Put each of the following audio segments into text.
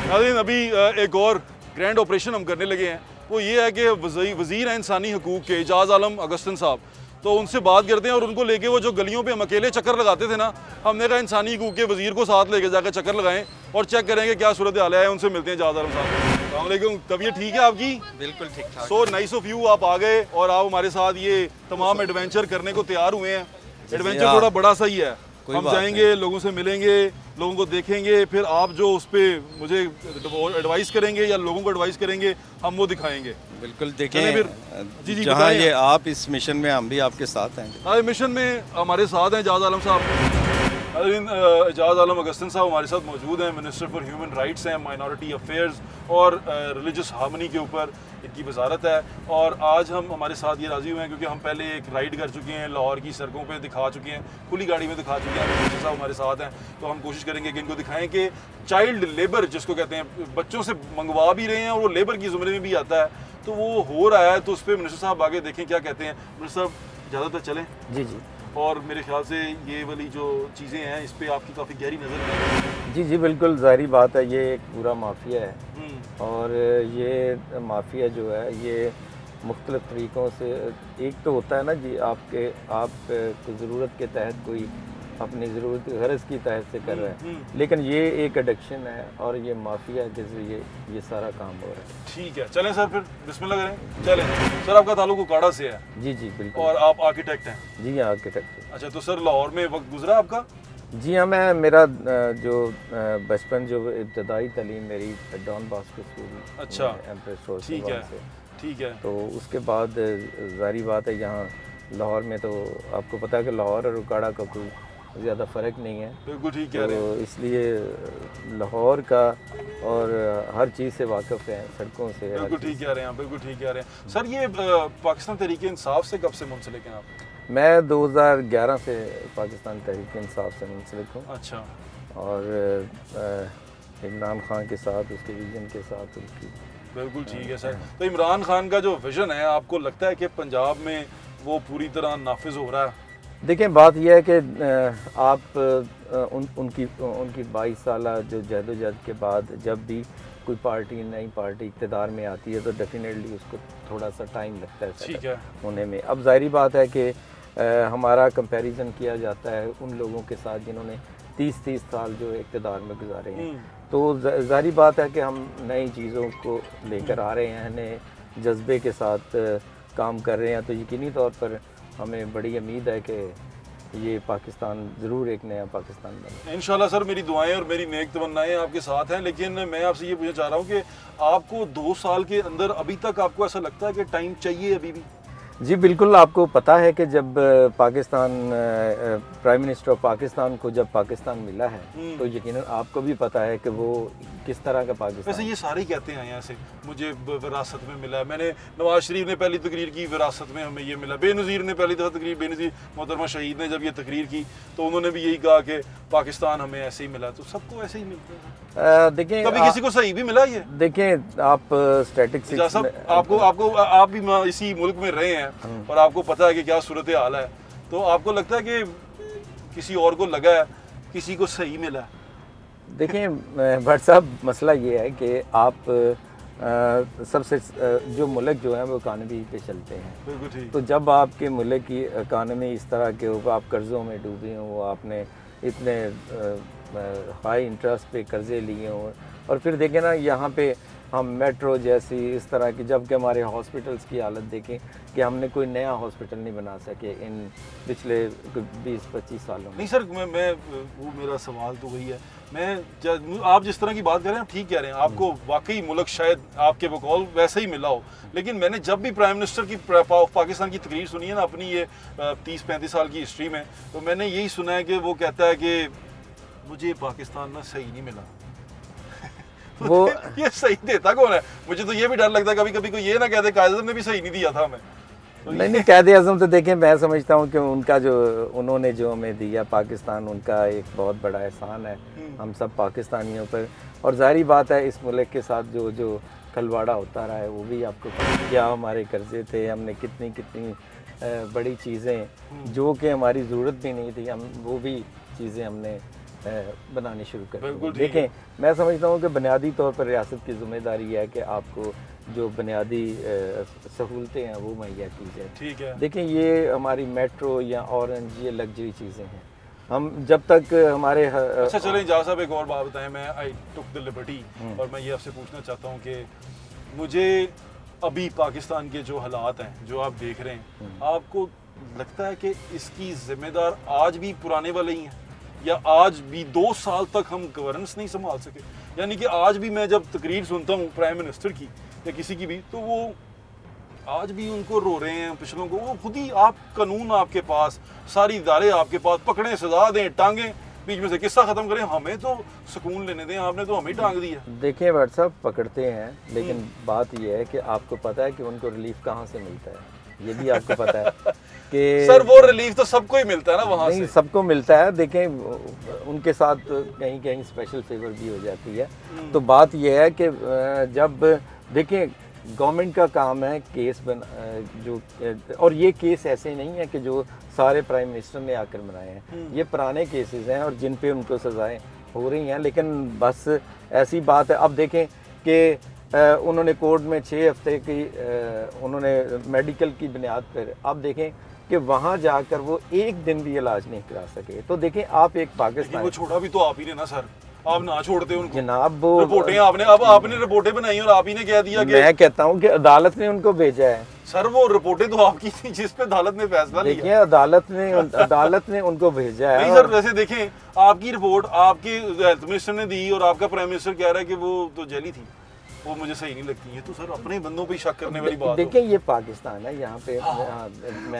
नाज़रीन, अभी एक और ग्रैंड ऑपरेशन हम करने लगे हैं। वो ये है कि वज़ीर हैं इंसानी हकूक़ के एजाज़ आलम अगस्तिन साहब, तो उनसे बात करते हैं और उनको लेके वो जो गलियों पे हम अकेले चक्कर लगाते थे ना, हमने कहा इंसानी हकूक़ के वज़ीर को साथ लेके जाकर चक्कर लगाएं और चेक करेंगे क्या सूरत हाल है। उनसे मिलते हैं एजाज़ आलम साहब। अस्सलाम वालेकुम, तबीयत ठीक है आपकी? बिल्कुल ठीक ठाक। सो नाइस ऑफ यू, आप आ गए और आप हमारे साथ ये तमाम एडवेंचर करने को तैयार हुए हैं। एडवेंचर थोड़ा बड़ा सा ही है, हम जाएंगे, लोगों से मिलेंगे, लोगों को देखेंगे, फिर आप जो उस पर मुझे एडवाइस करेंगे या लोगों को एडवाइस करेंगे हम वो दिखाएंगे। बिल्कुल देखें फिर जी जहाँ ये आप इस मिशन में, हम भी आपके साथ हैं। हाँ, मिशन में हमारे साथ हैं एजाज़ आलम साहब। एजाज़ आलम अगस्तिन साहब हमारे साथ मौजूद हैं, मिनिस्टर फॉर ह्यूमन राइट्स हैं, माइनॉरिटी अफेयर्स और रिलीजियस हार्मनी के ऊपर इनकी वजारत है। और आज हम हमारे साथ ये राज़ी हुए हैं क्योंकि हम पहले एक राइड कर चुके हैं, लाहौर की सड़कों पे दिखा चुके हैं, खुली गाड़ी में दिखा चुके हैं। मिनिस्टर साहब हमारे साथ हैं, तो हम कोशिश करेंगे कि इनको दिखाएं कि चाइल्ड लेबर जिसको कहते हैं, बच्चों से मंगवा भी रहे हैं और वो लेबर की ज़ुमरे में भी आता है, तो वो हो रहा है। तो उस पर मिनिस्टर साहब आगे देखें क्या कहते हैं। मिनिस्टर साहब ज़्यादातर चलें। जी जी। और मेरे ख्याल से ये वाली जो चीज़ें हैं इस पर आपकी काफ़ी गहरी नज़र है। जी जी बिल्कुल, ज़ाहिर बात है, ये एक पूरा माफिया है और ये माफिया जो है ये मुख्तलिफ़ तरीक़ों से, एक तो होता है ना जी, आप ज़रूरत के तहत कोई अपनी ज़रूरत गरज़ की तहत से कर रहे हैं, लेकिन ये एक एडिक्शन है और ये माफिया के ज़रिए ये सारा काम हो रहा है। ठीक है, चलें सर, फिर बिस्मिल्लाह करें। चलें सर, आपका ताल्लुक उकाड़ा से है? जी जी बिल्कुल। और आप आर्किटेक्ट हैं? जी हाँ, आर्किटेक्ट हैं। अच्छा, तो सर लाहौर में वक्त गुजरा आपका? जी हाँ, मेरा जो बचपन, जो इब्तदाई तालीम मेरी डॉन बॉस्को स्कूल, अच्छा, एम्प्रेस रोड से, ठीक है। तो उसके बाद ज़ाहिर बात है यहाँ लाहौर में, तो आपको पता है कि लाहौर और उकाड़ा का कोई ज़्यादा फ़र्क नहीं है। बिल्कुल ठीक कह रहे हैं। तो इसलिए लाहौर का और हर चीज़ से वाकिफ़ है, सड़कों से। बिल्कुल ठीक कह रहे हैं, बिल्कुल ठीक कह रहे हैं। सर, ये पाकिस्तान तहरीक इंसाफ से कब से मुंसलिक हैं आप? मैं 2011 से पाकिस्तान तहरीक इंसाफ से मुंसलिक हूँ। अच्छा। और इमरान खान के साथ, उसके विजन के साथ उसकी। बिल्कुल ठीक है सर। तो इमरान खान का जो विजन है, आपको लगता है कि पंजाब में वो पूरी तरह नाफिज हो रहा है? देखें, बात यह है कि आप उनकी 22 साल जो जद्दोजहद के बाद जब भी कोई पार्टी, नई पार्टी इक़्तिदार में आती है तो डेफिनेटली उसको थोड़ा सा टाइम लगता है सेटल होने में। अब ज़ाहिर बात है कि हमारा कंपैरिजन किया जाता है उन लोगों के साथ जिन्होंने 30 साल जो इक़्तिदार में गुजारे हैं, तो ज़ाहिर बात है कि हम नई चीज़ों को लेकर आ रहे हैं, नए जज्बे के साथ काम कर रहे हैं। तो यकीनी तौर पर हमें बड़ी उम्मीद है कि ये पाकिस्तान ज़रूर एक नया पाकिस्तान बने। इंशाल्लाह सर, मेरी दुआएं और मेरी नेक तमन्नाएं आपके साथ हैं। लेकिन मैं आपसे ये पूछना चाह रहा हूँ कि आपको 2 साल के अंदर अभी तक आपको ऐसा लगता है कि टाइम चाहिए अभी भी? जी बिल्कुल, आपको पता है कि जब Pakistan prime minister of Pakistan को जब पाकिस्तान मिला है तो यकीनन आपको भी पता है कि वो किस तरह का पाकिस्तान। वैसे ये सारे ही कहते हैं यहाँ से, मुझे विरासत में मिला है। मैंने नवाज शरीफ ने पहली तकरीर की, विरासत में हमें ये मिला। बेनज़ीर ने पहली दफ़ा तकरीर, बेनज़ीर मोहतरमा शहीद ने जब ये तकरीर की तो उन्होंने भी यही कहा कि पाकिस्तान हमें ऐसे ही मिला। तो सबको ऐसे ही मिलता है? देखें, कभी किसी को सही भी मिला ये? देखें, आप स्टैटिस्टिक्स, आप भी इसी मुल्क में रहे हैं और आपको पता है कि क्या सूरत हाल है, तो आपको लगता है कि किसी और को लगा है, किसी को सही मिला है? देखें भट्ट साहब, मसला ये है कि आप सबसे जो मुल्क जो है वो इकानमी पे चलते हैं, तो जब आपके मुल्क की इकानमी इस तरह के हो, आप कर्ज़ों में डूबे हों, आपने इतने हाई इंटरेस्ट पे कर्ज़े लिए हों, और फिर देखें ना यहाँ पे हम मेट्रो जैसी इस तरह की, जबकि हमारे हॉस्पिटल्स की हालत देखें कि हमने कोई नया हॉस्पिटल नहीं बना सके इन पिछले 20-25 सालों में। नहीं सर, मैं वो मेरा सवाल तो वही है। आप जिस तरह की बात कर रहे हैं ठीक कह रहे हैं, आपको वाकई मुल्क शायद आपके बकौल वैसे ही मिला हो, लेकिन मैंने जब भी प्राइम मिनिस्टर की पाकिस्तान की तकरीर सुनी है ना अपनी ये 30-35 साल की हिस्ट्री में, तो मैंने यही सुना है कि वो कहता है कि मुझे पाकिस्तान ना सही नहीं मिला। वो ये सही देता कौन है? मुझे तो ये भी डर लगता है कभी कभी कोई ये ना कहते कायद ने भी सही नहीं दिया था हमें। तो नहीं, कायद आज़म तो देखें, मैं समझता हूँ कि उनका जो उन्होंने जो हमें दिया पाकिस्तान, उनका एक बहुत बड़ा एहसान है हम सब पाकिस्तानियों पर। और ज़ाहिर बात है इस मुल्क के साथ जो खलवाड़ा होता रहा है वो भी आपको क्या हमारे कर्जे थे, हमने कितनी बड़ी चीज़ें जो कि हमारी ज़रूरत भी नहीं थी, हम वो भी चीज़ें हमने बनानी शुरू कर बिल्कुल दें। देखें, मैं समझता हूँ कि बुनियादी तौर पर रियासत की जिम्मेदारी है कि आपको जो बुनियादी सहूलतें हैं वो मुहैया की जाए। ठीक है। देखें, ये हमारी मेट्रो या ऑरेंज ये लग्जरी चीज़ें हैं। हम जब तक हमारे अच्छा चलें जहाँ साहब, एक और बात बताएं। मैं आई टुक द लिबर्टी और मैं ये आपसे पूछना चाहता हूँ कि मुझे अभी पाकिस्तान के जो हालात हैं जो आप देख रहे हैं, आपको लगता है कि इसकी जिम्मेदार आज भी पुराने वाले ही हैं, या आज भी 2 साल तक हम गवर्नेंस नहीं संभाल सके? यानी कि आज भी मैं जब तकरीर सुनता हूँ प्राइम मिनिस्टर की या किसी की भी, तो वो आज भी उनको रो रहे हैं पिछलों को। वो खुद ही, आप कानून आपके पास, सारी इदारे आपके पास, पकड़ें, सजा दें, टांगें, बीच में से किस्सा खत्म करें, हमें तो सुकून लेने दें। आपने तो हमें टांग दिया। देखिए भाट साहब, पकड़ते हैं, लेकिन बात यह है कि आपको पता है कि उनको रिलीफ कहाँ से मिलता है, ये भी आपको पता है कि सर वो रिलीफ तो सबको ही मिलता है ना वहाँ नहीं, से। सबको मिलता है। देखें, उनके साथ कहीं कहीं स्पेशल फेवर भी हो जाती है। तो बात यह है कि जब देखें, गवर्नमेंट का काम है केस जो, और ये केस ऐसे नहीं है कि जो सारे प्राइम मिनिस्टर ने आकर बनाए हैं, ये पुराने केसेस हैं और जिन पे उनको सजाएं हो रही हैं। लेकिन बस ऐसी बात है, अब देखें कि उन्होंने कोर्ट में 6 हफ्ते की उन्होंने मेडिकल की बुनियाद पर, अब देखें कि वहाँ जाकर वो एक दिन भी इलाज नहीं करा सके। तो देखें, आप एक पाकिस्तान, वो छोड़ा भी तो आप ही ने ना सर, आप ना छोड़ते उनको। जनाब वो रिपोर्टें आपने, अब आपने रिपोर्टें बनाई और आप ही ने कह दिया कि मैं कहता हूँ कि अदालत ने उनको भेजा है। सर वो रिपोर्टें तो आपकी थी जिस पे अदालत ने फैसला लिया। देखिए, अदालत ने उनको भेजा है। नहीं सर, वैसे देखें, आपकी रिपोर्ट आपके हेल्थ मिनिस्टर ने दी और आपका प्राइम मिनिस्टर कह रहा है कि वो तो जेली थी। वो मुझे सही नहीं लगती है। तो सर अपने बंदों पे शक करने वाली बात। देखिए, ये पाकिस्तान है, यहाँ पे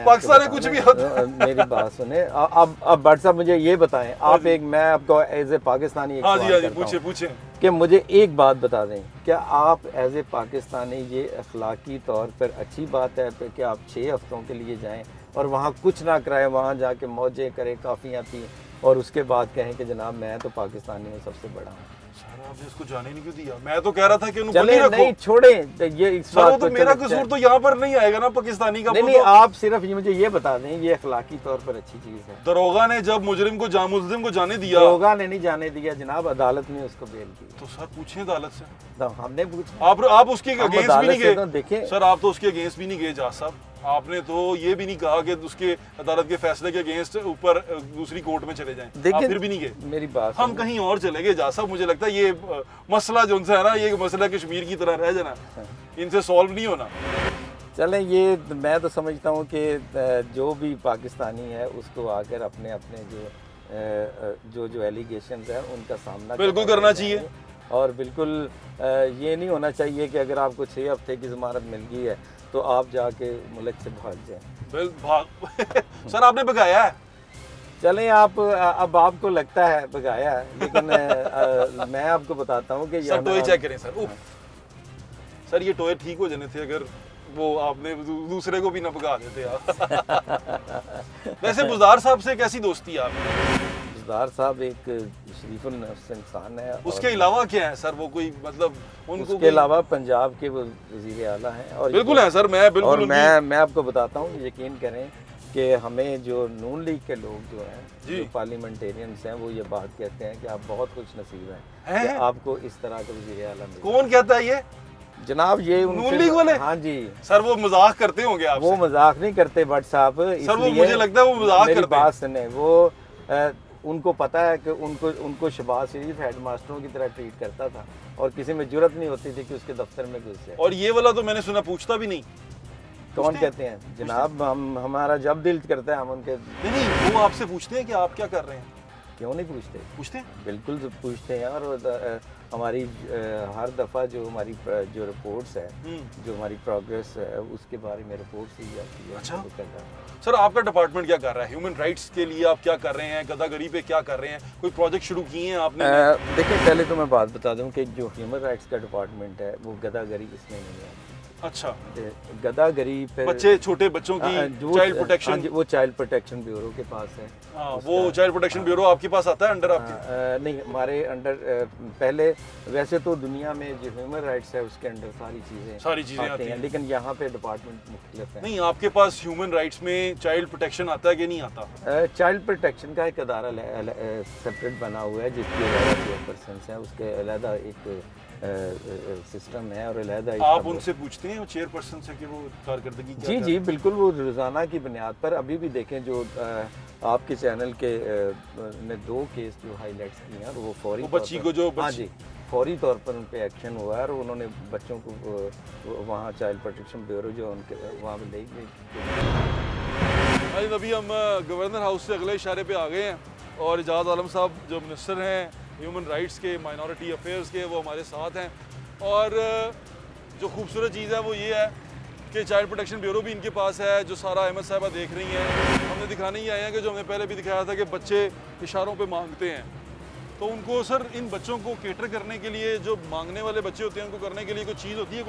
पाकिस्तान में कुछ भी होता। मेरी बात सुने। अब भट्ट साहब मुझे ये बताएं, आप एक, मैं आपको एज ए पाकिस्तानी पूछे कि मुझे एक बात बता दें, क्या आप एज ए पाकिस्तानी ये अखलाकी तौर पर अच्छी बात है कि आप 6 हफ्तों के लिए जाएं और वहाँ कुछ ना कराएं, वहाँ जाके मौजें करें, काफ़ियाँ पी, और उसके बाद कहें कि जनाब मैं तो पाकिस्तानी में सबसे बड़ा हूँ? सर आपने इसको जाने नहीं क्यों दिया? मैं तो कह रहा था कि उनको चले रखो। नहीं छोड़े ये इस सर, बात वो तो मेरा कसूर तो यहाँ पर नहीं आएगा ना, पाकिस्तानी का। नहीं, आप सिर्फ ये मुझे ये बता दें, ये अखलाकी तौर पर अच्छी चीज है। दरोगा ने जब मुजरिम को जाने दिया, दरोगा ने नहीं जाने दिया जनाब, अदालत ने उसको बेल की। तो सर पूछे अदालत से। हमने पूछा, आप उसके अगेंस्ट भी नहीं गए? देखिए सर आप तो उसके अगेंस्ट भी नहीं गए जज साहब। आपने तो ये भी नहीं कहा कि उसके अदालत के फैसले के अगेंस्ट ऊपर दूसरी कोर्ट में चले जाएं। आप फिर भी नहीं गए। मेरी बात, हम कहीं और चले गए जज साहब। मुझे लगता है ये मसला जो उनसे है ना, ये मसला कश्मीर की तरह रह जाना, इनसे सॉल्व नहीं होना। चलें, ये मैं तो समझता हूँ कि जो भी पाकिस्तानी है उसको आकर अपने जो एलिगेशंस हैं उनका सामना बिल्कुल करना चाहिए। और बिल्कुल ये नहीं होना चाहिए कि अगर आपको 6 हफ्ते की ज़मानत मिल गई है तो आप जाके मुल्क से भाग जाएं। सर आपने भगाया है। चलें, आप अब आपको लगता है भगाया है, लेकिन मैं आपको बताता हूँ कि सर टोए चेक करें सर। सर ये टोए ठीक हो जाने थे अगर वो आपने दूसरे को भी ना भगा देते आप। वैसे बुज़दार साहब से कैसी दोस्ती है आपकी? बुज़दार साहब एक शरीफुल नफ्स इंसान है। उसके अलावा क्या है सर? वो कोई मतलब उनको उसके अलावा पंजाब के वो वज़ीर आला हैं। और बिल्कुल है सर, मैं बिल्कुल। और मैं आपको बताता हूँ, यकीन करें कि हमें जो नून लीग के लोग जो हैं, जो पार्लियामेंटेरियंस हैं, वो ये बात कहते हैं कि आप बहुत खुश नसीब हैं कि आपको इस तरह का वज़ीर आला मिला। कौन कहता है ये जनाब? ये नून लीग वाले? हाँ जी सर, वो मजाक करते होंगे आपसे। वो मजाक नहीं करते भट्ट साहब सर, वो मुझे लगता है वो मजाक करते हैं। मेरी बात सुने, वो उनको पता है कि उनको शहबाज शरीफ हेडमास्टरों की तरह ट्रीट करता था और किसी में जुर्रत नहीं होती थी कि उसके दफ्तर में घुस जाए। और ये वाला तो मैंने सुना पूछता भी नहीं। कौन कहते हैं जनाब? हमारा जब दिल करता है हम उनके नहीं, वो आपसे पूछते हैं कि आप क्या कर रहे हैं। क्यों नहीं पूछते? पूछते हैं, बिल्कुल पूछते हैं। और हमारी हर दफ़ा जो हमारी जो रिपोर्ट्स है, जो हमारी प्रोग्रेस है, उसके बारे में रिपोर्ट्स दी जाती है। अच्छा सर, आपका डिपार्टमेंट क्या कर रहा है ह्यूमन राइट्स के लिए? आप क्या कर रहे हैं? गदागरी पे क्या कर रहे हैं? कोई प्रोजेक्ट शुरू किए हैं आपने? देखिए, पहले तो मैं बात बता दूं कि जो ह्यूमन राइट्स का डिपार्टमेंट है वो गदागरी इसमें नहीं है। अच्छा, गदागरी फिर बच्चे, छोटे बच्चों की चाइल्ड प्रोटेक्शन, वो चाइल्ड प्रोटेक्शन ब्यूरो के पास है। वो चाइल्ड प्रोटेक्शन ब्यूरो आपके पास आता है अंडर आपके? नहीं, हमारे अंडर पहले वैसे तो दुनिया में जो ह्यूमन राइट्स है उसके अंडर सारी चीज़ें आती हैं, लेकिन यहाँ पे डिपार्टमेंट मुख्तलिफ है। नहीं, आपके पास ह्यूमन राइट्स में चाइल्ड प्रोटेक्शन आता है कि नहीं आता? चाइल्ड प्रोटेक्शन का एक अदारा सेपरेट बना हुआ है जिसकी चेयरपर्सन है, उसके अलहदा एक सिस्टम है और अलहदा। आप उनसे पूछते हैं चेयरपर्सन से कि वो कारकर्दगी क्या? जी बिल्कुल, वो रोज़ाना की बुनियाद पर अभी भी देखें जो आपके चैनल के ने 2 केस जो हाईलाइट्स किए हैं और वो फौरी बच्ची को जो हाँ जी फौरी तौर पर उन पे एक्शन हुआ है और उन्होंने बच्चों को वहाँ चाइल्ड प्रोटेक्शन ब्यूरो जो उनके वहाँ पर ले गए। अभी हम गवर्नर हाउस से अगले इशारे पे आ गए हैं और एजाज आलम साहब जो मिनिस्टर हैं ह्यूमन राइट्स के, माइनॉरिटी अफेयर्स के, वो हमारे साथ हैं। और जो खूबसूरत चीज़ है वो ये है कि चाइल्ड प्रोटेक्शन ब्यूरो भी इनके पास है, जो सारा अहमद साहिबा देख रही हैं। हमने दिखाने ही आए हैं कि जो हमने पहले भी दिखाया था कि बच्चे इशारों पे मांगते हैं, तो उनको सर इन बच्चों को केटर करने के लिए, जो मांगने वाले बच्चे होते हैं उनको करने के लिए कोई चीज़ होती है,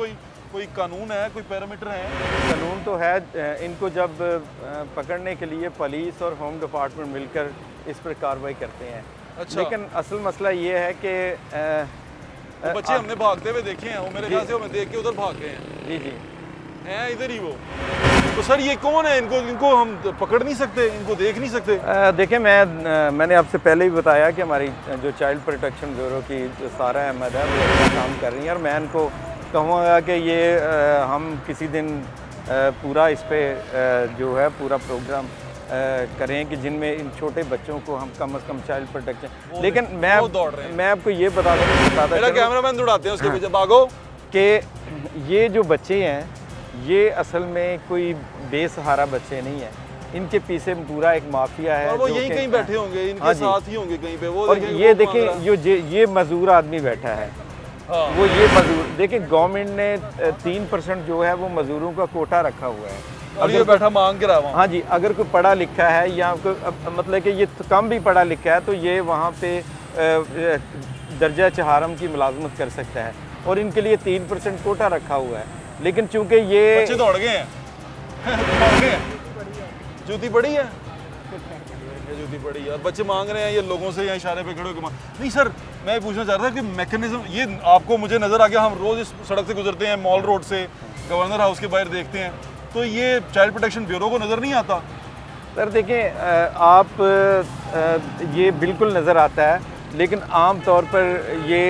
कोई कानून है, कोई पैरामीटर है? कानून तो है। इनको जब पकड़ने के लिए पुलिस और होम डिपार्टमेंट मिलकर इस पर कार्रवाई करते हैं। अच्छा। लेकिन असल मसला ये है कि तो बच्चे हमने भागते हुए देखे हैं, वो मेरे ख्याल से मैं देख के उधर भाग गए हैं। जी हैं इधर ही वो। तो सर ये कौन है? इनको हम पकड़ नहीं सकते, इनको देख नहीं सकते? देखें, मैंने आपसे पहले ही बताया कि हमारी जो चाइल्ड प्रोटेक्शन ब्यूरो की जो सारा अहमद है वो अच्छा काम कर रही है और मैं इनको कहूँगा कि ये हम किसी दिन पूरा इस पर जो है पूरा प्रोग्राम करें कि जिनमें इन छोटे बच्चों को हम कम से कम चाइल्ड प्रोटेक्शन। लेकिन मैं आपको ये बताता कैमरामैन दौड़ाते हैं उसके पीछे, भागो, कि ये जो बच्चे हैं ये असल में कोई बेसहारा बच्चे नहीं है, इनके पीछे पूरा एक माफिया है। और वो यहीं कहीं बैठे होंगे, इनके साथ ही होंगे कहीं पे। वो और ये देखें ये मजदूर आदमी बैठा है, वो ये मजदूर देखें, गवर्नमेंट ने 3% जो है वो मजदूरों का कोटा रखा हुआ है और ये बैठा मांग के रहा। हाँ जी, अगर कोई पढ़ा लिखा है या मतलब कि ये कम भी पढ़ा लिखा है तो ये वहाँ पे दर्जा चहारम की मुलाजमत कर सकता है और इनके लिए 3% कोटा रखा हुआ है। लेकिन चूंकि ये बच्चे दौड़ गए हैं दौड़ गए, जूती पड़ी है, जूती पड़ी है और बच्चे मांग रहे हैं ये लोगों से, या इशारे पे खड़े होकर नहीं। सर मैं पूछना चाह रहा था कि मैकेनिज्म ये आपको, मुझे नज़र आ गया, हम रोज़ इस सड़क से गुजरते हैं, मॉल रोड से गवर्नर हाउस के बाहर देखते हैं, तो ये चाइल्ड प्रोटेक्शन ब्यूरो को नज़र नहीं आता? सर देखें, आप ये बिल्कुल नज़र आता है, लेकिन आम तौर पर ये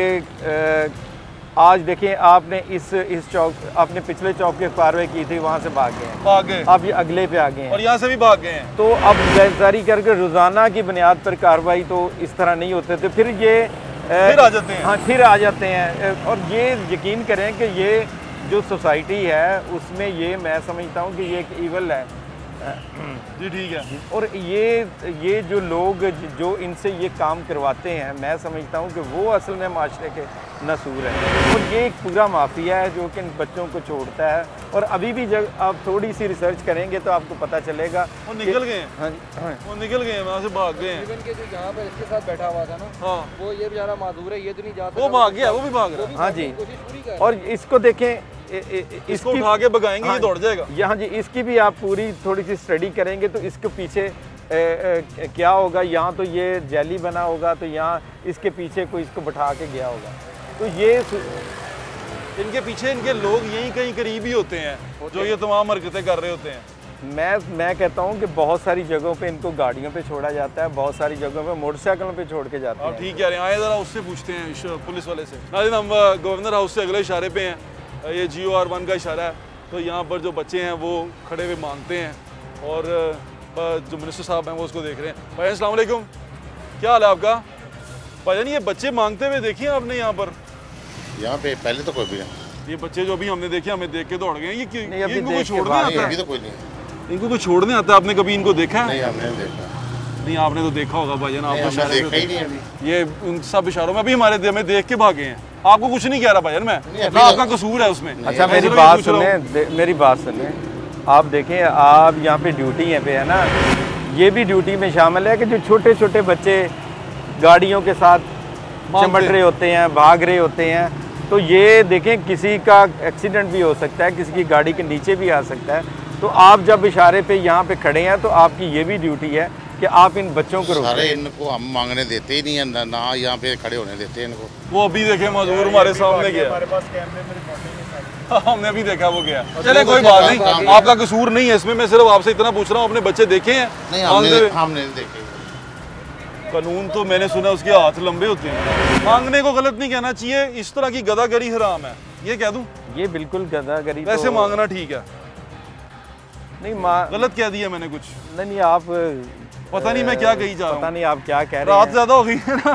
आज देखें, आपने इस चौक, आपने पिछले चौक की कार्रवाई की थी, वहाँ से भाग गए, आप ये अगले पे आ गए हैं और यहाँ से भी भाग गए हैं। तो अब गिरफ्तारी करके रोज़ाना की बुनियाद पर कार्रवाई तो इस तरह नहीं होते थे, फिर ये फिर आ जाते हैं। हाँ, फिर आ जाते हैं। और ये यकीन करें कि ये जो सोसाइटी है उसमें ये मैं समझता हूँ कि ये एक ईवल है। जी ठीक है। और ये जो लोग जो इनसे ये काम करवाते हैं, मैं समझता हूँ कि वो असल में माशरे के नसूर हैं और ये एक पूरा माफिया है जो कि इन बच्चों को छोड़ता है। और अभी भी जब आप थोड़ी सी रिसर्च करेंगे तो आपको पता चलेगा वो निकल गए हैं। हाँ, वो निकल गए हैं, वहाँ से भाग गए हैं। इवन के जो यहाँ पर इसके साथ बैठा हुआ था ना, हाँ, वो ये बेचारा माजूर है, ये तो नहीं जाता, वो भाग गया, वो भी भाग रहा है। हाँ जी, कोशिश पूरी कर। और इसको देखें, इसको उठा के भगाएंगे, ये दौड़ जाएगा। यहाँ जी, इसकी भी आप पूरी थोड़ी सी स्टडी करेंगे तो इसके पीछे क्या होगा। यहाँ तो ये जैली बना होगा, तो यहाँ इसके पीछे कोई इसको बैठा के गया होगा। तो ये इनके पीछे इनके लोग यहीं कहीं करीब ही होते हैं जो ये तमाम हरकतें कर रहे होते हैं। मैं कहता हूँ कि बहुत सारी जगहों पे इनको गाड़ियों पे छोड़ा जाता है, बहुत सारी जगहों पे मोटरसाइकिलों पे छोड़ के जाते हैं। ठीक कह रहे हैं, आए ज़रा उससे पूछते हैं पुलिस वाले से। नाज़रीन, हम गवर्नर हाउस से अगले इशारे पे हैं, ये GOR1 का इशारा है। तो यहाँ पर जो बच्चे हैं वो खड़े हुए मांगते हैं और जो मिनिस्टर साहब हैं वो उसको देख रहे हैं। भाई अस्सलाम वालेकुम, क्या हाल है आपका? भाईजान ये बच्चे मांगते हुए देखिए आपने यहाँ पर? यहाँ पे पहले तो कोई भी नहीं। ये बच्चे जो अभी हमने देखे, हमें देख के दौड़ गए। ये इनको कोई छोड़ने आता है? अभी तो कोई नहीं, इनको कोई छोड़ने आता है? आपने कभी इनको देखा है? नहीं, आपने देखा नहीं, आपने तो देखा होगा भाईजान, आप देखा ही नहीं अभी। ये उन सब इशारों में अभी हमें देख के भागे हैं। आपको कुछ नहीं कह रहा भाईजान मैं, ना आपका कसूर है उसमें। अच्छा, मेरी बात सुने, आप देखें, आप यहाँ पे ड्यूटी पे है ना, ये भी ड्यूटी में शामिल है कि जो छोटे छोटे बच्चे गाड़ियों के साथ चिमट रहे होते हैं, भाग रहे होते हैं, तो ये देखें, किसी का एक्सीडेंट भी हो सकता है, किसी की गाड़ी के नीचे भी आ सकता है। तो आप जब इशारे पे यहाँ पे खड़े हैं तो आपकी ये भी ड्यूटी है कि आप इन बच्चों को सारे रोकें। इनको हम मांगने देते ही नहीं है, ना यहाँ पे खड़े होने देते हैं इनको। वो अभी देखे मजदूर हमारे सामने गया, हमारे पास कैमरे में रिकॉर्डिंग है। हमने भी देखा वो गया। चले कोई बात नहीं, आपका कसूर नहीं है इसमें। मैं सिर्फ आपसे इतना पूछ रहा हूँ, अपने बच्चे देखे हैं? नहीं हमने नहीं देखे। कानून तो मैंने सुना उसके हाथ लंबे होते हैं। मांगने को गलत नहीं कहना चाहिए, इस तरह की गदागरी हराम है, ये कह दूं? ये बिल्कुल गदागरी। वैसे तो मांगना ठीक है, नहीं गलत कह दिया मैंने कुछ? नहीं, आप पता नहीं मैं क्या कही जा रहा हूँ। पता नहीं आप क्या कह रहे रात हैं। ज्यादा हो गई है ना।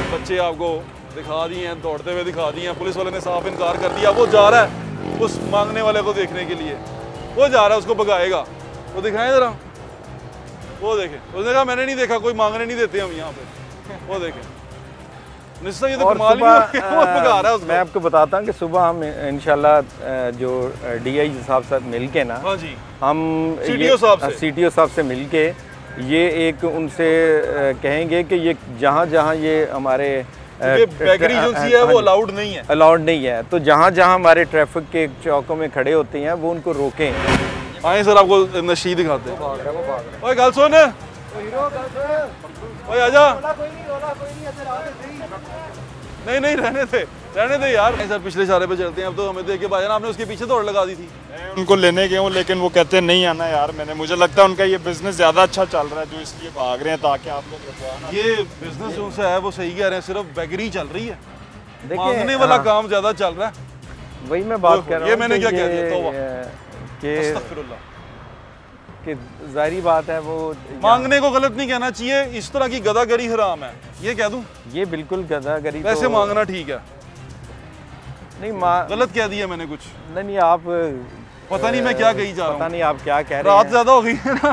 बच्चे आपको दिखा दिए हैं, दौड़ते हुए दिखा दिए हैं। पुलिस वाले ने साफ इनकार कर दिया। वो जा रहा है उस मांगने वाले को देखने के लिए, वो जा रहा है उसको भगाएगा। वो दिखाएं जरा, वो देखें। उसने कहा मैंने नहीं देखा, कोई मांगने नहीं देते हम यहाँ पे। वो देखें, निश्चय ये तो और कमाल ही हो गया, वो भगा रहा है उसको। मैं आपको बताता हूँ कि सुबह हम इंशाल्लाह जो DI साहब साथ मिल के ना, हाँ जी, हम CTO साहब से। CTO साहब से मिल के ये एक उनसे कहेंगे कि ये जहाँ जहाँ ये हमारे बेकरी जो सी है वो अलाउड नहीं है। अलाउड नहीं है, तो जहाँ जहाँ हमारे ट्रैफिक के चौकों में खड़े होते हैं वो उनको रोकें। आए सर, आपको नशी दिखाते हैं। ओए गल सुन, ओए आजा। नहीं नहीं, रहने दे यार। सर पिछले इशारे पे चलते हैं। अब तो हमें देख के भाईजान आपने उसके पीछे दौड़ लगा दी थी। उनको लेने गए हूँ, लेकिन वो कहते हैं नहीं आना यार। मुझे लगता है उनका ये बिजनेस ज़्यादा अच्छा चल रहा है, जो इसलिए भाग रहे हैं ताकि आप लोग रुकवाना। ये बिजनेस जो सा है वो सही कह रहे हैं, सिर्फ बेकरी चल रही है, देखिए, मांगने वाला हाँ, काम ज्यादा चल रहा है। वही मैं बात कर रहा हूँ। ये मैंने कि क्या कह दिया? तौबा। कि अस्तगफिरुल्लाह। कि जाहिर बात है वो मांगने को गलत नहीं कहना चाहिए, इस तरह की गदागरी हराम है, ये कह दूं? ये बिल्कुल गदागरी। वैसे तो मांगना ठीक है, नहीं गलत कह दिया मैंने कुछ? नहीं, आप पता नहीं मैं क्या कही जा रहा हूँ। पता नहीं आप क्या कह रहे रात हैं। ज्यादा हो गई है ना।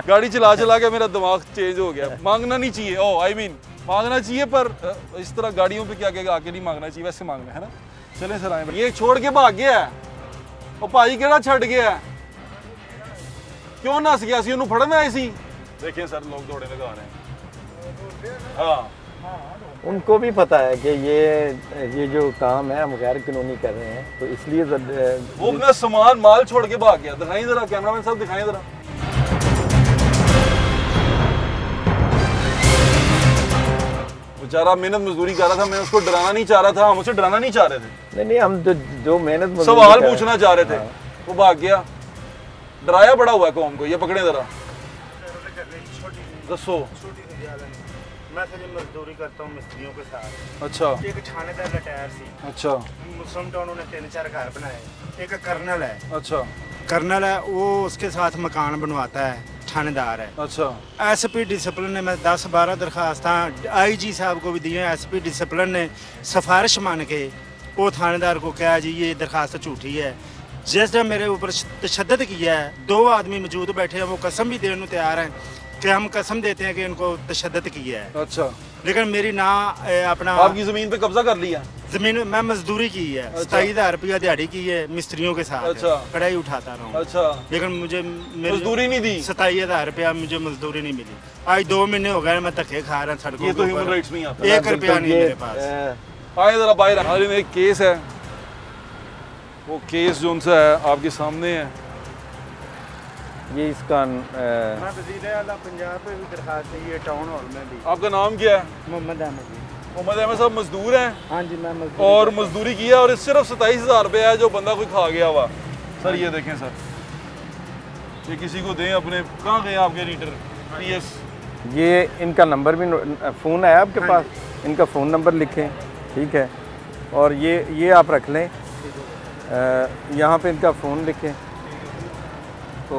गाड़ी चला चला के मेरा दिमाग चेंज हो गया। मांगना नहीं चाहिए, ओ आई मीन मांगना चाहिए, पर इस तरह गाड़ियों पे क्या क्या आके नहीं मांगना चाहिए, वैसे मांगना है ना। चले सर आए। ये छोड़ के भाग गया है, ओ भाई केड़ा छड़ गया है, क्यों नस गया सी, उन्होंने फड़ना है सी। देखें सर, लोग दौड़े लगा रहे हैं। हाँ, उनको भी पता है कि ये जो काम है हम गैर कानूनी कर रहे हैं, तो इसलिए वो अपना सामान माल छोड़ के भाग गया। दिखाई जरा, कैमरामैन साहब दिखाएं जरा। बेचारा मेहनत मजदूरी कर रहा था, मैं उसको डराना नहीं चाह रहा था, हम उसे डराना नहीं चाह रहे थे। नहीं, हम जो मेहनत मजदूरी सवाल कर- पूछना चाह रहे थे। वो भाग गया, डराया बड़ा हुआ है कौम को। ये पकड़े जरा, दसो। मैं तो मजदूरी करता हूँ मिस्त्रियों के साथ। अच्छा एक थानेदार रिटायर सी। अच्छा मुस्लिम टाउन उन्होंने 3-4 घर बनाए। एक कर्नल है, अच्छा कर्नल है वो उसके साथ मकान बनवाता है, थानेदार है। अच्छा SP डिसिप्लिन ने मैं 10-12 दरखास्तें IG साहब को भी दी हैं। SP डिसिप्लिन ने सिफारिश मान के वो थानेदार को कहा जी ये दरखास्त झूठी है। जिसने मेरे ऊपर तशद्दद किया है, 2 आदमी मौजूद बैठे हैं, वो कसम भी देने को तैयार हैं कि हम कसम देते हैं कि इनको तशद्दद किया है। अच्छा, लेकिन मेरी ना अपना आपकी जमीन पे कब्जा कर लिया? जमीन मैं मजदूरी की है, 27,000 रुपया दिहाड़ी की है मिस्त्रियों के साथ। अच्छा। कढ़ाई उठाता रहा हूँ। अच्छा, लेकिन मुझे मजदूरी नहीं दी? 27,000 रुपया मुझे मजदूरी नहीं मिली। आज 2 महीने हो गए मैं धक्के खा रहा हूँ सड़कों ये तो के ह्यूमन ऊपर। राइट्स में ही आता 1 रुपया नहीं मेरे पास। आए जरा बाहर। हाल में एक केस है, वो केस जो उनसे है आपके सामने है। ये इसका मैं वज़ीर आला पंजाब पे भी दरखास्त दी है, टाउन हॉल में भी। आपका नाम क्या है? मोहम्मद अहमद जी। मोहम्मद अहमद साहब मजदूर हैं? हाँ जी, मैं मजदूरी और करता हूँ। मजदूरी किया और सिर्फ 27,000 रुपये है जो बंदा कोई खा गया हुआ। सर ये देखें सर, ये किसी को दें अपने। कहाँ गए आपके रीडर? PS ये इनका नंबर भी फ़ोन है आपके पास, इनका फ़ोन नंबर लिखें, ठीक है। और ये आप रख लें, यहाँ पे इनका फ़ोन लिखें, तो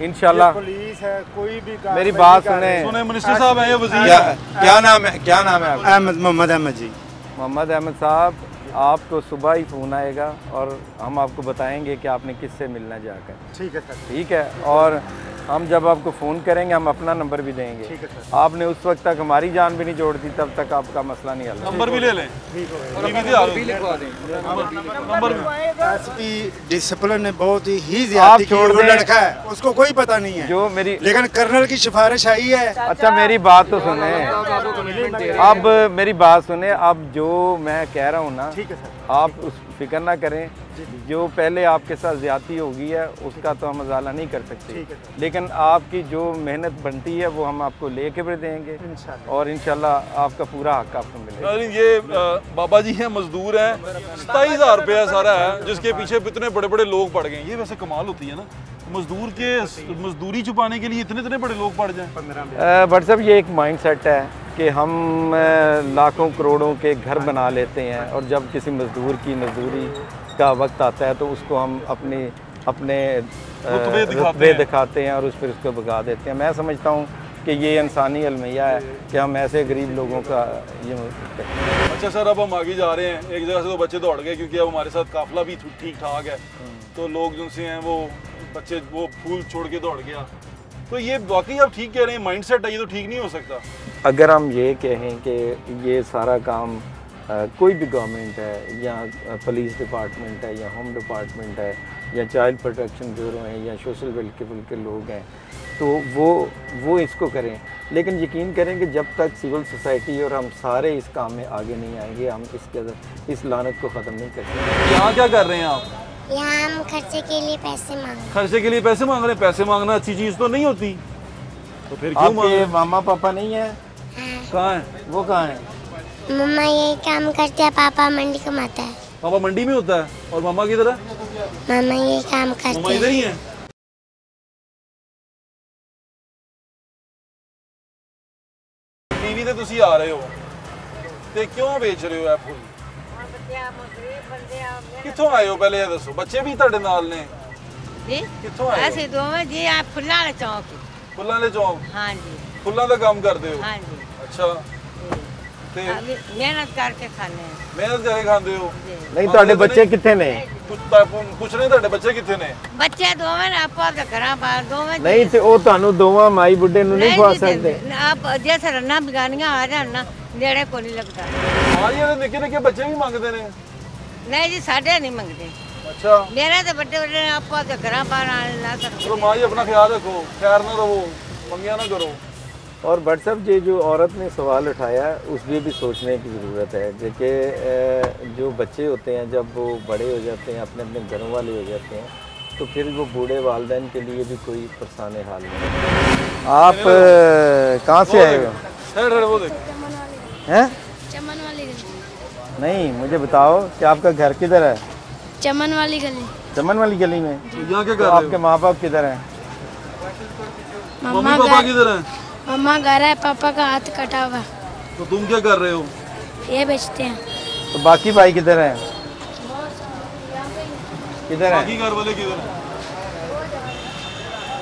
इंशाल्लाह। पुलिस है, कोई भी काम मेरी बात सुने। सुने, मिनिस्टर साहब हैं, ये वजीर क्या हैं। क्या नाम है, क्या नाम है आपका? अहमद, मोहम्मद अहमद जी। मोहम्मद अहमद साहब, आपको सुबह ही फ़ोन आएगा और हम आपको बताएंगे कि आपने किससे मिलना जाकर। ठीक है सर। ठीक है। और हम जब आपको फ़ोन करेंगे हम अपना नंबर भी देंगे। आपने उस वक्त तक हमारी जान भी नहीं जोड़ दी, तब तक आपका मसला नहीं हल। नंबर भी ले लें, भी लिखवा दें। नंबर एसपी डिसिप्लिन ने बहुत ही ज्यादा छोड़ वो दें। लड़का है, उसको कोई पता नहीं है जो मेरी लेकिन कर्नल की सिफारिश आई है। अच्छा मेरी बात तो सुने, अब मेरी बात सुने। अब जो मैं कह रहा हूँ ना, आप उस फिक्र ना करें। जो पहले आपके साथ ज्यादती होगी है उसका तो हम अजाला नहीं कर सकते, लेकिन आपकी जो मेहनत बनती है वो हम आपको लेके भी देंगे और इंशाल्लाह आपका पूरा हक आपको मिलेगा। ये बाबा जी हैं, मजदूर हैं, 27,000 रुपया सारा है, जिसके पीछे इतने बड़े बड़े लोग पड़ गए। ये वैसे कमाल होती है ना, मजदूर के मजदूरी छुपाने के लिए इतने बड़े लोग पड़ जाएं। बट साहब ये एक माइंड सेट है कि हम लाखों करोड़ों के घर बना लेते हैं और जब किसी मजदूर की मजदूरी का वक्त आता है तो उसको हम अपने रुतबे दिखाते हैं और उस पर उसको भगा देते हैं। मैं समझता हूँ कि ये इंसानी अलमिया है कि हम ऐसे गरीब लोगों का ये करते हैं। अच्छा सर, अब हम आगे जा रहे हैं। एक जगह से तो बच्चे दौड़ गए क्योंकि अब हमारे साथ काफिला भी ठीक ठाक है, तो लोग जिनसे हैं वो बच्चे वो फूल छोड़ के दौड़ गया। तो ये वाकई आप ठीक कह रहे हैं, माइंडसेट है, ये तो ठीक नहीं हो सकता। अगर हम ये कहें कि ये सारा काम कोई भी गवर्नमेंट है या पुलिस डिपार्टमेंट है या होम डिपार्टमेंट है या चाइल्ड प्रोटेक्शन ब्यूरो है या सोशल वेलफेयर के लोग हैं, तो वो इसको करें। लेकिन यकीन करें कि जब तक सिविल सोसाइटी और हम सारे इस काम में आगे नहीं आएंगे, हम इस लानत को ख़त्म नहीं कर सकते। यहाँ क्या कर रहे हैं आप? यहाँ हम खर्चे के लिए पैसे मांग रहे हैं। खर्चे के लिए पैसे मांग रहे हैं। पैसे मांगना अच्छी चीज़ तो नहीं होती, तो फिर क्यों मांग रहे आपके हैं? मामा पापा नहीं है? कहाँ है वो कहाँ है? मम्मा यही काम करते हैं, पापा मंडी कमाता है। पापा मंडी में होता है और मामा किधर है? मामा यही काम मामा करते इधर हैं। ही है। टीवी ਤੇ ਤੁਸੀਂ ਆ ਰਹੇ ਹੋ ਤੇ ਕਿਉਂ ਵੇਚ ਰਹੇ ਹੋ ਇਹ ਫੁੱਲ? ਕਿੱਥੋਂ ਆਏ ਹੋ ਪਹਿਲੇ ਇਹ ਦੱਸੋ? ਬੱਚੇ ਵੀ ਤੁਹਾਡੇ ਨਾਲ ਨੇ? ਜੀ ਕਿੱਥੋਂ ਆਏ ਹੋ? ਅਸੀਂ ਦੋਵੇਂ ਜੀ ਆ ਫੁੱਲਾਂ ਵਾਲੇ ਚੌਂਕ। ਫੁੱਲਾਂ ਦੇ ਚੌਂਕ? ਹਾਂਜੀ ਫੁੱਲਾਂ ਦਾ ਕੰਮ ਕਰਦੇ ਹੋ? ਹਾਂਜੀ। ਅੱਛਾ, ਤੇ ਮਿਹਨਤ ਕਰਕੇ ਖਾਂਦੇ ਹਾਂ। ਮਿਹਨਤ ਕਰਕੇ ਖਾਂਦੇ ਹੋ? नहीं ਤੁਹਾਡੇ ਬੱਚੇ ਕਿੱਥੇ ਨੇ? ਪੁੱਛ ਰਹੇ ਤੁਹਾਡੇ ਬੱਚੇ ਕਿੱਥੇ ਨੇ? ਬੱਚੇ ਦੋਵੇਂ ਨੇ ਆਪੋ ਦੇ ਘਰਾਂ ਬਾਹਰ ਦੋਵੇਂ। ਨਹੀਂ ਤੇ ਉਹ ਤੁਹਾਨੂੰ ਦੋਵਾਂ ਮਾਈ ਬੁੱਢੇ ਨੂੰ ਨਹੀਂ ਖਵਾ ਸਕਦੇ? ਆਪ ਜੇ ਸਰਨਾ ਬਿਗਾਨੀਆਂ ਆ ਜਾਣ ਨਾ ਨੇੜੇ ਕੋਈ ਨਹੀਂ ਲੱਗਦਾ। ਹਾਂ ਜੀ, ਇਹਦੇ ਨਿੱਕੇ ਨਿੱਕੇ ਬੱਚੇ ਵੀ ਮੰਗਦੇ ਨੇ? ਨਹੀਂ ਜੀ ਸਾਡੇ ਨਹੀਂ ਮੰਗਦੇ। ਅੱਛਾ, ਮੇਰੇ ਤੇ ਵੱਡੇ ਵੱਡੇ ਆਪੋ ਦੇ ਘਰਾਂ ਬਾਹਰ ਆਣ ਲਾ ਸਕਦੇ। ਚਲੋ ਮਾਂ ਜੀ ਆਪਣਾ ख्याल रखो, खैर ना रहो, मंगिया ना करो। और बट साहब ये जो औरत ने सवाल उठाया उसमें भी सोचने की ज़रूरत है कि जो बच्चे होते हैं जब वो बड़े हो जाते हैं, अपने अपने घरों वाले हो जाते हैं, तो फिर वो बूढ़े वालिदैन के लिए भी कोई परेशान हाल नहीं। आप कहाँ से आए हो? वो देख हैं? चमन वाली गली। नहीं, मुझे बताओ कि आपका घर किधर है? चमन वाली गली। चमन वाली गली में? यहाँ क्या तो कर रहे आपके माँ बाप किधर हैं? मम्मी पापा किधर हैं? मम्मा घर है, पापा का हाथ कटा हुआ। तो तुम क्या कर रहे हो? ये बेचते हैं। तो बाकी भाई किधर हैं? किधर हैं? बाकी घर वाले किधर हैं?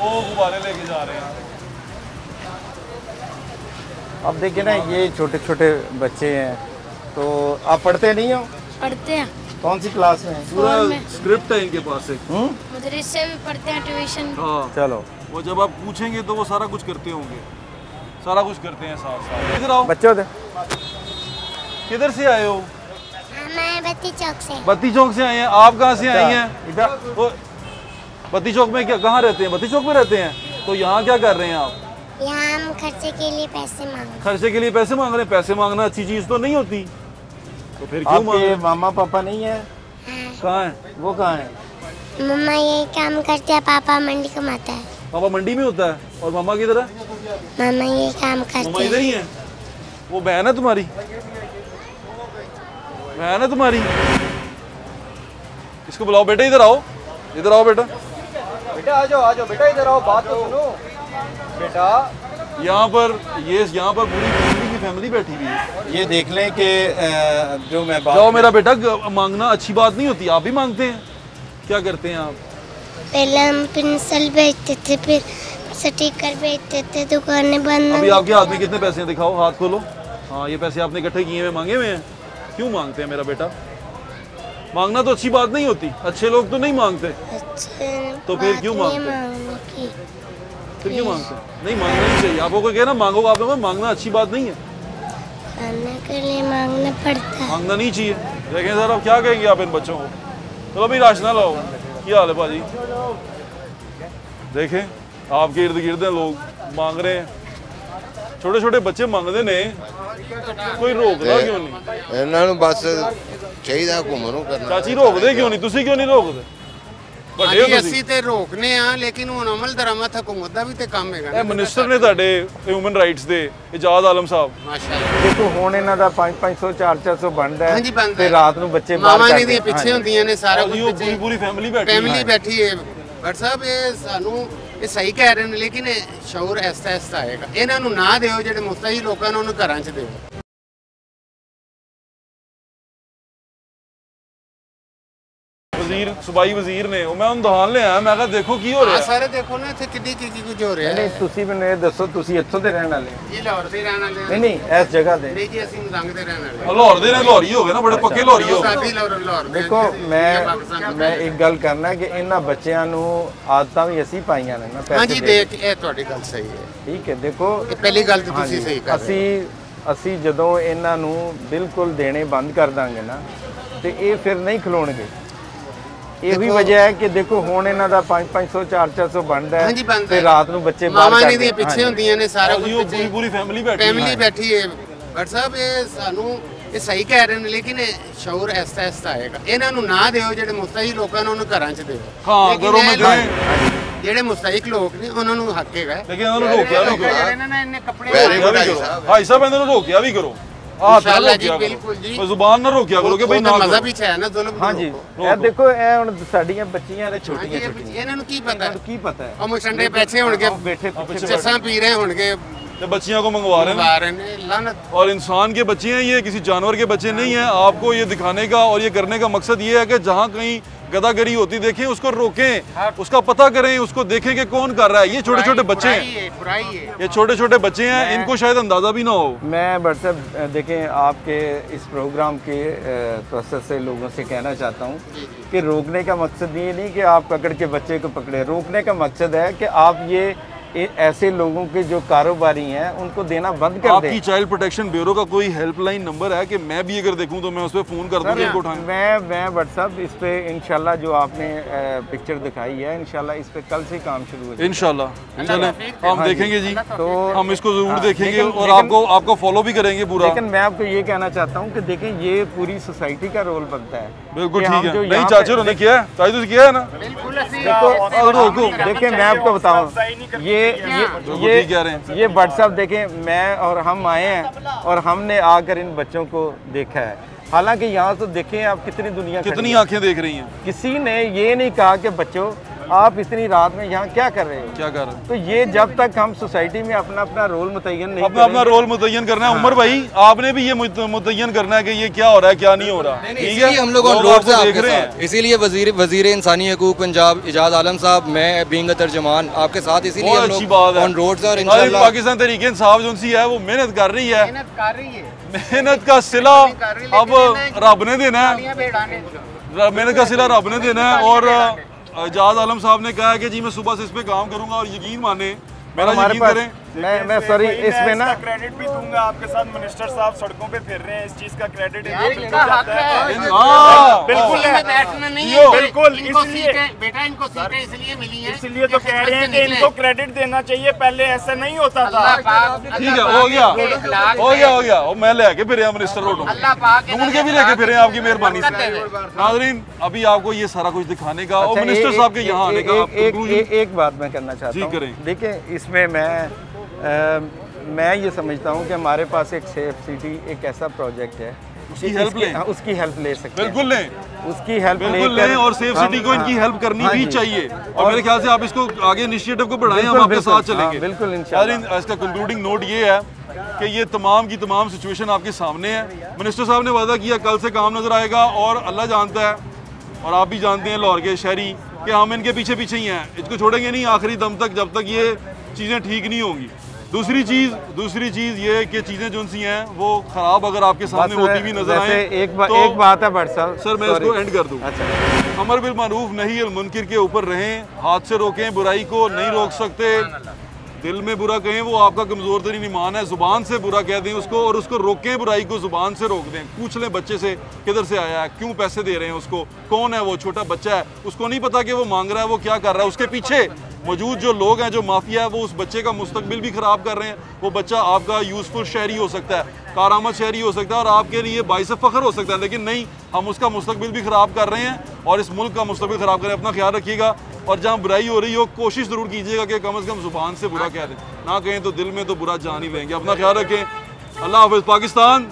वो गुब्बारे लेके जा रहे हैं। अब देखिए ना, ये छोटे छोटे बच्चे हैं, तो आप पढ़ते नहीं हो? पढ़ते हैं। कौन सी क्लास में? पूरा फोन में। स्क्रिप्ट है इनके पास एक। मदरसे से भी पढ़ते हैं, ट्यूशन। हाँ, चलो वो जब आप पूछेंगे तो वो सारा कुछ करते होंगे, सारा कुछ करते हैं साथ साथ। इधर आओ। बच्चों दे। किधर से आए हो? मैं बत्ती चौक से। बत्ती चौक से आए हैं। आप कहाँ से आई हैं? इधर। वो बत्ती चौक में क्या कहाँ रहते हैं? बत्ती चौक में रहते हैं। तो यहाँ क्या कर रहे हैं आप? यहाँ हम खर्चे के लिए पैसे मांग रहे हैं। खर्चे के लिए पैसे मांग रहे हैं। पैसे मांगना अच्छी चीज़ तो नहीं होती, तो फिर क्यों मांग रहे आपके हैं? मामा पापा नहीं है? कहाँ है? वो कहाँ है? मम्मा यही काम करते हैं, पापा मंडी कमाता है। पापा मंडी में होता है और मामा किधर है? मामा यही काम मामा करते इधर हैं। ही है। वो बहन है तुम्हारी? बहन है तुम्हारी? इसको बुलाओ, बेटा इधर आओ, इधर आओ बेटा। बेटा आ जाओ बेटा, इधर आओ, बात तो सुनो बेटा। यहाँ पर पूरी फैमिली बैठी हुई है। ये देख लें कि जो मैं बात जाओ मेरा बेटा, मांगना अच्छी बात नहीं होती। आप भी मांगते हैं? क्या करते हैं आप? पहले हम पेंसिल बेचते थे, फिर स्टिकर बेचते थे, दुकानें बंद। अभी आपके हाथ में कितने पैसे हैं? दिखाओ, हाथ खोलो। हाँ, ये पैसे आपने इकट्ठे किए हुए मांगे हुए हैं। क्यों मांगते हैं मेरा बेटा? मांगना तो अच्छी बात नहीं होती, अच्छे लोग तो नहीं मांगते। अच्छे तो फिर बात क्यों नहीं मांगते? मांगने की। फिर क्यों मांगते हैं? नहीं मांगना नहीं चाहिए। आपको कोई कहना मांगो, आप लोगों को मांगना अच्छी बात नहीं है, खाने के लिए मांगना पड़ता है। मांगना नहीं चाहिए। देखें सर अब क्या कहेंगे आप इन बच्चों को? चलो भाई राशन लाओ। क्या हाल है भाजी? देखें आपके इर्द गिर्द लोग मांग रहे हैं, छोटे छोटे बच्चे मांगते ने, कोई रोकदा क्यों नहीं? इन्होंने बस चाहिए घूमनों करना। चाची रोकदे क्यों नहीं? तुसी क्यों नहीं रोकदे? ਅਸੀਂ ਤੇ ਰੋਕਨੇ ਆ ਲੇਕਿਨ ਹੁਣ ਅਮਲ ਦਰਾਮਦ ਹਕੂਮਤ ਦਾ ਵੀ ਤੇ ਕੰਮ ਹੈਗਾ ਇਹ ਮਿਨਿਸਟਰ ਨੇ ਤੁਹਾਡੇ ਹਿਊਮਨ ਰਾਈਟਸ ਦੇ ਇਜਾਜ਼ ਆਲਮ ਸਾਹਿਬ। ਮਾਸ਼ਾਅੱਲਾ ਦੇਖੋ ਹੁਣ ਇਹਨਾਂ ਦਾ 500 400 ਬਣਦਾ ਹੈ ਹਾਂਜੀ ਬਣਦਾ ਤੇ ਰਾਤ ਨੂੰ ਬੱਚੇ ਬਾਹਰ ਮਾਵਾਂ ਕਰਦੇ ਨੇ ਪਿੱਛੇ ਹੁੰਦੀਆਂ ਨੇ ਸਾਰਾ ਕੁਝ ਪੂਰੀ ਪੂਰੀ ਫੈਮਿਲੀ ਬੈਠੀ ਹੈ। ਬਟ ਸਾਹਿਬ ਇਹ ਸਾਨੂੰ ਇਹ ਸਹੀ ਕਹਿ ਰਹੇ ਨੇ ਲੇਕਿਨ ਸ਼ੌਰ ਐਸਾ ਐਸਾ ਆਏਗਾ। ਇਹਨਾਂ ਨੂੰ ਨਾ ਦਿਓ ਜਿਹੜੇ ਮੁਸਤਹੀ ਲੋਕਾਂ ਨੂੰ ਉਹਨਾਂ ਘਰਾਂ 'ਚ ਦਿਓ। ਵਜ਼ੀਰ ਸੂਬਾਈ ਵਜ਼ੀਰ ਨੇ ਉਹ ਮੈਂ ਉਹਨੂੰ ਦਹਾਨ ਲਿਆ, ਮੈਂ ਕਿਹਾ ਦੇਖੋ ਕੀ ਹੋ ਰਿਹਾ ਹੈ। ਸਾਰੇ ਦੇਖੋ ਨਾ ਇੱਥੇ ਕਿੰਨੀ ਕੀ ਕੁਝ ਹੋ ਰਿਹਾ ਨਹੀਂ ਤੁਸੀਂ ਮੈਨੂੰ ਇਹ ਦੱਸੋ ਤੁਸੀਂ ਇੱਥੋਂ ਦੇ ਰਹਿਣ ਵਾਲੇ? ਇਹ ਲਾਹੌਰ ਦੇ ਰਹਿਣ ਵਾਲੇ ਨਹੀਂ ਨਹੀਂ ਇਸ ਜਗ੍ਹਾ ਦੇ ਨਹੀਂ ਜੀ ਅਸੀਂ ਮਜ਼ੰਗ ਦੇ ਰਹਿਣ ਵਾਲੇ। ਲਾਹੌਰ ਦੇ ਨੇ, ਲਾਹੌਰੀ ਹੋ ਗਏ ਨਾ, ਬੜੇ ਪੱਕੇ ਲਾਹੌਰੀ ਹੋ ਗਏ। ਲਾਹੌਰ ਦੇਖੋ ਮੈਂ ਇੱਕ ਗੱਲ ਕਰਨਾ ਕਿ ਇਹਨਾਂ ਬੱਚਿਆਂ ਨੂੰ ਆਦਤਾਂ ਵੀ ਅਸੀਂ ਪਾਈਆਂ ਨੇ ਨਾ ਪੈਸੇ ਹਾਂਜੀ ਦੇਖ ਇਹ ਤੁਹਾਡੀ ਗੱਲ ਸਹੀ ਹੈ। ਠੀਕ ਹੈ ਦੇਖੋ ਇਹ ਪਹਿਲੀ ਗੱਲ ਤੇ ਤੁਸੀਂ ਸਹੀ ਕਰ ਰਹੇ ਅਸੀਂ ਜਦੋਂ ਇਹਨਾਂ ਨੂੰ ਬਿਲਕੁਲ ਦੇਣੇ ਬੰਦ ਕਰ ਦਾਂਗੇ ਨਾ ਤੇ ਇਹ ਫਿਰ ਨਹੀਂ ਖਲੋਣਗੇ। ਇਹ ਵੀ ਵਜ੍ਹਾ ਹੈ ਕਿ ਦੇਖੋ ਹੁਣ ਇਹਨਾਂ ਦਾ 500 400 ਬਣਦਾ ਹੈ ਤੇ ਰਾਤ ਨੂੰ ਬੱਚੇ ਬਾਹਰ ਮਾਵਾਂ ਨੇ ਪਿੱਛੇ ਹੁੰਦੀਆਂ ਨੇ ਸਾਰਾ ਕੁਝ ਪੂਰੀ ਪੂਰੀ ਫੈਮਿਲੀ ਬੈਠੀ ਹੈ। ਬਟ ਸਾਹਿਬ ਇਹ ਸਾਨੂੰ ਇਹ ਸਹੀ ਕਹਿ ਰਹੇ ਨੇ ਲੇਕਿਨ ਸ਼ੌਰ ਐਸਾ ਐਸਾ ਆਏਗਾ। ਇਹਨਾਂ ਨੂੰ ਨਾ ਦਿਓ ਜਿਹੜੇ ਮੁਸਤਹੀ ਲੋਕਾਂ ਨੂੰ ਉਹਨਾਂ ਘਰਾਂ 'ਚ ਦਿਓ। ਹਾਂ ਕਰੋ ਮੈਂ ਜਿਹੜੇ ਮੁਸਤਹਿਕ ਲੋਕ ਨੇ ਉਹਨਾਂ ਨੂੰ ਹੱਕ ਹੈਗਾ ਲੇਕਿਨ ਉਹਨਾਂ ਨੂੰ ਰੋਕਿਆ ਵੀ ਕਰੋ। ਇਹਨਾਂ ਨੇ ਇੰਨੇ ਕੱਪੜੇ ਭਾਈ ਸਾਹਿਬ ਇਹਨਾਂ ਨੂੰ ਰੋਕਿਆ ਵੀ ਕਰੋ। इंशाअल्लाह जी बिल्कुल जी ਜ਼ੁਬਾਨ ਨਾ ਰੋਕਿਆ ਕਰੋ ਕਿ ਭਾਈ ਨਾ ਮਜ਼ਾ ਵੀ ਹੈ ਨਾ ਜ਼ੁਲਮ। ਹਾਂਜੀ ਇਹ ਦੇਖੋ ਇਹ ਹੁਣ ਸਾਡੀਆਂ ਬੱਚੀਆਂ ਨੇ ਛੋਟੀਆਂ ਇਹਨਾਂ ਨੂੰ ਕੀ ਪਤਾ ਹੈ? ਕੀ ਪਤਾ ਹੈ? ਉਹ ਮੁਸ਼ੰਡੇ ਬੈਠੇ ਹੋਣਗੇ ਬੈਠੇ चस्सा पी रहे होंगे तो बच्चियों को मंगवा रहे हैं लानत। और इंसान के बच्चे हैं ये, किसी जानवर के बच्चे नहीं हैं। आपको ये दिखाने का और ये करने का मकसद ये है कि जहाँ कहीं गदागरी होती देखें उसको रोकें, उसका पता करें, उसको देखें कि कौन कर रहा है। ये छोटे छोटे बच्चे हैं, ये छोटे छोटे बच्चे हैं, इनको शायद अंदाज़ा भी ना हो। मैं व्हाट्सएप देखें आपके इस प्रोग्राम के प्रोसेस से लोगों से कहना चाहता हूँ कि रोकने का मकसद ये नहीं कि आप पकड़ के बच्चे को पकड़े। रोकने का मकसद है कि आप ये ऐसे लोगों के जो कारोबारी हैं उनको देना बंद कर दें। आपकी चाइल्ड प्रोटेक्शन ब्यूरो का कोई हेल्पलाइन नंबर है कि मैं भी अगर देखूं तो मैं उस पर फ़ोन कर दूं इनको उठाएं? मैं व्हाट्सएप इस पे इंशाल्लाह जो आपने पिक्चर दिखाई है इंशाल्लाह इस पे कल से काम शुरू हो जाएगा इंशाल्लाह। चलें हम देखेंगे जी, तो हम इसको ज़रूर देखेंगे और आपको फॉलो भी करेंगे पूरा। लेकिन मैं आपको ये कहना चाहता हूँ कि देखें ये पूरी सोसाइटी का रोल बनता है। बिल्कुल ठीक है। नहीं चाचा उन्होंने किया है, चाचा तो किया है ना। देखिए मैं आपको बताऊँ ये व्हाट्सएप देखें मैं और हम आए हैं और हमने आकर इन बच्चों को देखा है। हालांकि यहाँ तो देखें आप कितनी दुनिया, कितनी आंखें देख रही हैं। किसी ने ये नहीं कहा कि बच्चों आप इतनी रात में यहाँ क्या कर रहे हो, क्या कर रहे हैं। तो ये जब तक हम सोसाइटी में अपना अपना रोल मुतय्यन नहीं अपना रोल मुतय्यन करना है। उमर भाई आपने भी ये मुतय्यन करना है कि ये क्या हो रहा है क्या नहीं हो रहा। ठीक है हम लोग ऑन रोड से देख रहे हैं, इसीलिए वजीर इंसानी हकूक पंजाब इजाज़ आलम साहब, मैं बीइंग अ तर्जुमान आपके साथ, इसीलिए अच्छी बात है ऑन रोड से। और इंशाल्लाह पाकिस्तान तहरीक इंसाफ जो सी है वो मेहनत कर रही है, मेहनत का सिला अब रब ने देना है, मेहनत का सिला रब ने देना है। और इजाज़ आलम साहब ने कहा है कि जी मैं सुबह से इस पे काम करूंगा और यकीन माने मेरा यकीन करें। मैं सॉरी इसमें ना क्रेडिट भी दूंगा आपके साथ। मिनिस्टर साहब सड़कों पे फिर रहे हैं, इस चीज का क्रेडिट बिल्कुल बिल्कुल बेटा इनको सीटें इसलिए मिली हैं, इसलिए तो कह रहे हैं कि इनको क्रेडिट देना चाहिए, पहले ऐसा नहीं होता था। ठीक है हो गया और मैं लेके फिर मिनिस्टर रोड ढूंढ के भी लेके फिर आपकी मेहरबानी से। नाज़रीन अभी आपको ये सारा कुछ दिखाने का और मिनिस्टर साहब के यहाँ आने का एक बात मैं करना चाहता हूँ। देखिए इसमें मैं ये समझता हूँ कि हमारे पास एक सेफ सिटी एक ऐसा प्रोजेक्ट है, उसकी हेल्प लें, उसकी हेल्प ले सकते हैं। बिल्कुल लें, उसकी हेल्प लें और सेफ सिटी को इनकी हेल्प करनी भी चाहिए। और मेरे ख्याल से आप इसको आगे इनिशिएटिव को बढ़ाएं, हम आपके साथ चलेंगे। बिल्कुल इंशाल्लाह। इसका कंक्लूडिंग नोट ये है कि ये तमाम की तमाम सिचुएशन आपके सामने है। मिनिस्टर साहब ने वादा किया कल से काम नजर आएगा और अल्लाह जानता है और आप भी जानते हैं लाहौर के शहरी कि हम इनके पीछे पीछे ही हैं, इसको छोड़ेंगे नहीं आखिरी दम तक जब तक ये चीज़ें ठीक नहीं होंगी। दूसरी चीज़ ये कि चीज़ें जो सी हैं वो ख़राब अगर आपके सामने होती भी नजर आए एक बात है व्हाट्सएप सर मैं इसको एंड कर दूँ। अमर बिल मारूफ नही अल मुनकिर के ऊपर रहें, हाथ से रोकें बुराई को, नहीं रोक सकते दिल में बुरा कहें वो आपका कमज़ोर तरीन ईमान है, ज़ुबान से बुरा कह दें उसको और उसको रोकें, बुराई को ज़ुबान से रोक दें। पूछ लें बच्चे से किधर से आया है, क्यों पैसे दे रहे हैं उसको, कौन है वो, छोटा बच्चा है, उसको नहीं पता कि वो मांग रहा है, वो क्या कर रहा है। उसके पीछे मौजूद जो लोग हैं, जो माफिया है, वो उस बच्चे का मुस्तकबिल भी ख़राब कर रहे हैं। वो बच्चा आपका यूज़फुल शहरी हो सकता है, कारआमद शहरी हो सकता है और आपके लिए बाइस फ़ख्र हो सकता है, लेकिन नहीं, हम उसका मुस्तकबिल भी ख़राब कर रहे हैं और इस मुल्क का मुस्तकबिल ख़राब करें। अपना ख्याल रखिएगा और जहाँ बुराई हो रही हो कोशिश ज़रूर कीजिएगा कि कम से कम ज़ुबान से बुरा कह दें, ना कहें तो दिल में तो बुरा जान ही लेंगे। अपना ख्याल रखें। अल्लाह हाफ़िज़। पाकिस्तान।